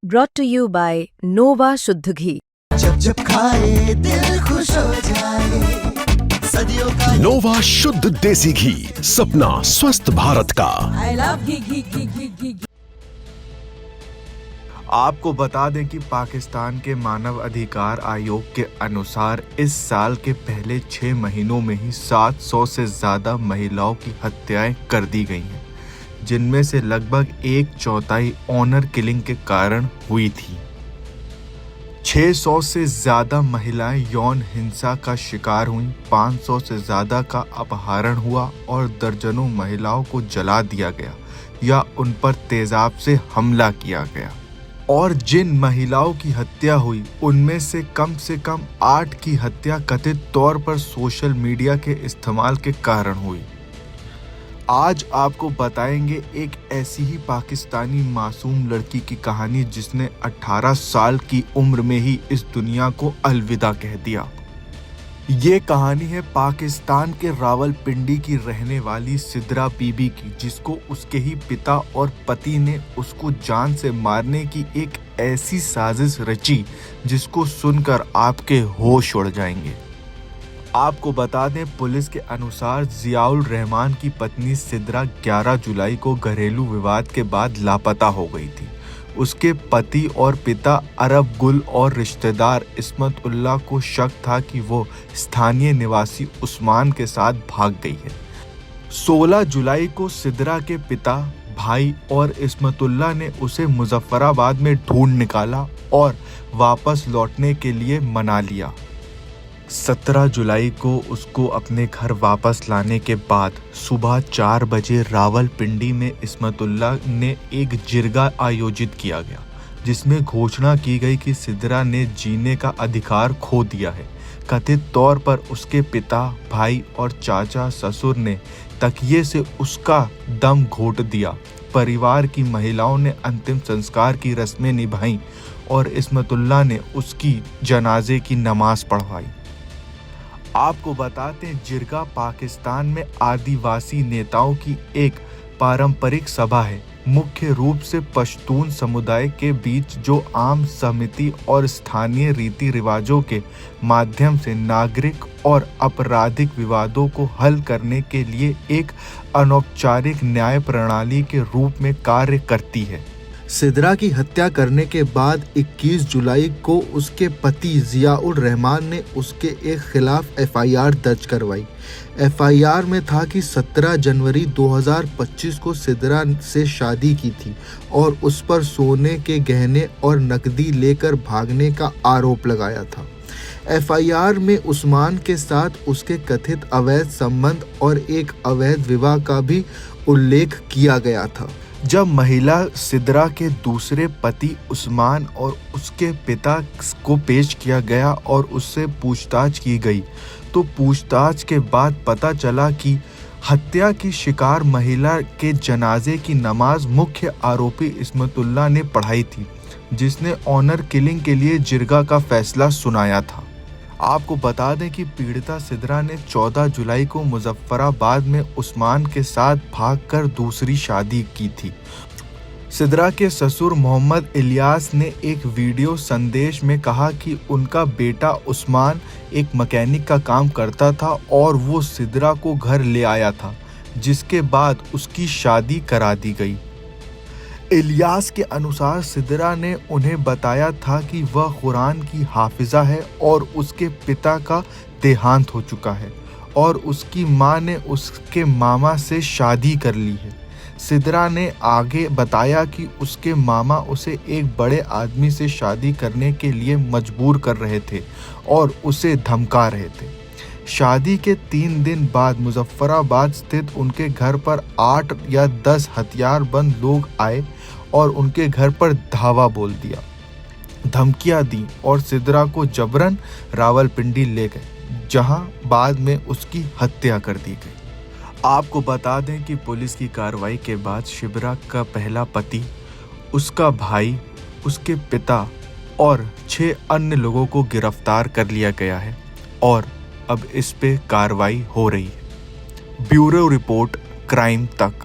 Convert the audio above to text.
brought to you by Nova शुद्ध घी। जब जब खाए दिल खुश हो जाए, सदियों का नोवा शुद्ध देसी घी, सपना स्वस्थ भारत का। I love घी। आपको बता दें कि पाकिस्तान के मानव अधिकार आयोग के अनुसार इस साल के पहले 6 महीनों में ही 700 से ज्यादा महिलाओं की हत्याएं कर दी गई हैं, जिनमें से लगभग 1/4 ऑनर किलिंग के कारण हुई थी। 600 से ज्यादा महिलाएं यौन हिंसा का शिकार हुईं, 500 से ज्यादा का अपहरण हुआ और दर्जनों महिलाओं को जला दिया गया या उन पर तेजाब से हमला किया गया। और जिन महिलाओं की हत्या हुई उनमें से कम 8 की हत्या कथित तौर पर सोशल मीडिया के इस्तेमाल के कारण हुई। आज आपको बताएंगे एक ऐसी ही पाकिस्तानी मासूम लड़की की कहानी जिसने 18 साल की उम्र में ही इस दुनिया को अलविदा कह दिया। ये कहानी है पाकिस्तान के रावलपिंडी की रहने वाली सिद्रा बीबी की, जिसको उसके ही पिता और पति ने उसको जान से मारने की एक ऐसी साजिश रची जिसको सुनकर आपके होश उड़ जाएंगे। आपको बता दें, पुलिस के अनुसार जियाउल रहमान की पत्नी सिद्रा 11 जुलाई को घरेलू विवाद के बाद लापता हो गई थी। उसके पति और पिता अरब गुल और रिश्तेदार इस्मत उल्लाह को शक था कि वो स्थानीय निवासी उस्मान के साथ भाग गई है। 16 जुलाई को सिद्रा के पिता, भाई और इस्मतुल्लाह ने उसे मुजफ्फराबाद में ढूंढ निकाला और वापस लौटने के लिए मना लिया। 17 जुलाई को उसको अपने घर वापस लाने के बाद सुबह 4 बजे रावलपिंडी में इस्मतुल्लाह ने एक जिरगा आयोजित किया गया, जिसमें घोषणा की गई कि सिद्रा ने जीने का अधिकार खो दिया है। कथित तौर पर उसके पिता, भाई और चाचा ससुर ने तकिए से उसका दम घोट दिया। परिवार की महिलाओं ने अंतिम संस्कार की रस्में निभाई और इस्मतुल्लाह ने उसकी जनाजे की नमाज पढ़वाई। आपको बताते हैं, जिरगा पाकिस्तान में आदिवासी नेताओं की एक पारंपरिक सभा है, मुख्य रूप से पश्तून समुदाय के बीच, जो आम सहमति और स्थानीय रीति रिवाजों के माध्यम से नागरिक और आपराधिक विवादों को हल करने के लिए एक अनौपचारिक न्याय प्रणाली के रूप में कार्य करती है। सिद्रा की हत्या करने के बाद 21 जुलाई को उसके पति जियाउल रहमान ने उसके एक खिलाफ एफआईआर दर्ज करवाई। एफआईआर में था कि 17 जनवरी 2025 को सिद्रा से शादी की थी और उस पर सोने के गहने और नकदी लेकर भागने का आरोप लगाया था। एफआईआर में उस्मान के साथ उसके कथित अवैध संबंध और एक अवैध विवाह का भी उल्लेख किया गया था। जब महिला सिद्रा के दूसरे पति उस्मान और उसके पिता को पेश किया गया और उससे पूछताछ की गई, तो पूछताछ के बाद पता चला कि हत्या की शिकार महिला के जनाजे की नमाज मुख्य आरोपी इस्मतुल्लाह ने पढ़ाई थी, जिसने ऑनर किलिंग के लिए जिरगा का फैसला सुनाया था। आपको बता दें कि पीड़िता सिद्रा ने 14 जुलाई को मुजफ्फराबाद में उस्मान के साथ भागकर दूसरी शादी की थी। सिद्रा के ससुर मोहम्मद इलियास ने एक वीडियो संदेश में कहा कि उनका बेटा उस्मान एक मैकेनिक का काम करता था और वो सिद्रा को घर ले आया था, जिसके बाद उसकी शादी करा दी गई। इलियास के अनुसार सिद्रा ने उन्हें बताया था कि वह कुरान की हाफिजा है और उसके पिता का देहांत हो चुका है और उसकी मां ने उसके मामा से शादी कर ली है। सिद्रा ने आगे बताया कि उसके मामा उसे एक बड़े आदमी से शादी करने के लिए मजबूर कर रहे थे और उसे धमका रहे थे। शादी के 3 दिन बाद मुजफ्फराबाद स्थित उनके घर पर 8 या 10 हथियारबंद लोग आए और उनके घर पर धावा बोल दिया, धमकियां दी और सिद्रा को जबरन रावलपिंडी ले गए, जहां बाद में उसकी हत्या कर दी गई। आपको बता दें कि पुलिस की कार्रवाई के बाद सिद्रा का पहला पति, उसका भाई, उसके पिता और 6 अन्य लोगों को गिरफ्तार कर लिया गया है और अब इस पे कार्रवाई हो रही है। ब्यूरो रिपोर्ट, क्राइम तक।